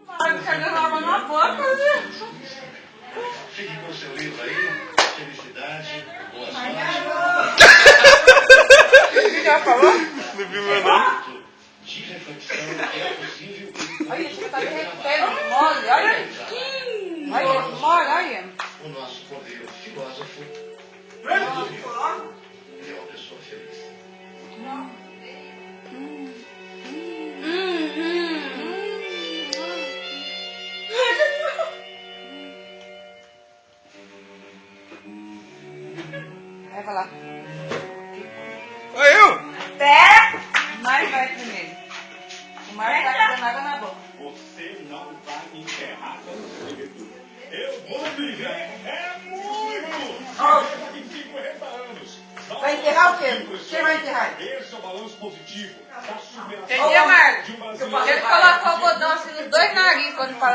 Mas pegando água na boca, né? Fique com o seu livro aí. Felicidade. Boa sorte. O que ela falou? Não viu meu não? De reflexão é possível. Olha isso que tá derretendo mole, olha. Olha, mole, olha. O nosso cordeiro filósofo é uma pessoa feliz. Leva lá. Olha eu! Até! O Mário vai primeiro. O Mário tá dando água na boca. Você não vai me enterrar com segredo. Eu vou viver. É muito! Eu tenho 50 anos. Vai enterrar o quê? Quem vai enterrar? Esse é o balanço positivo da superação Entendeu, Mário? de um Ele Brasil. colocou o algodão assim nos dois narizes quando fala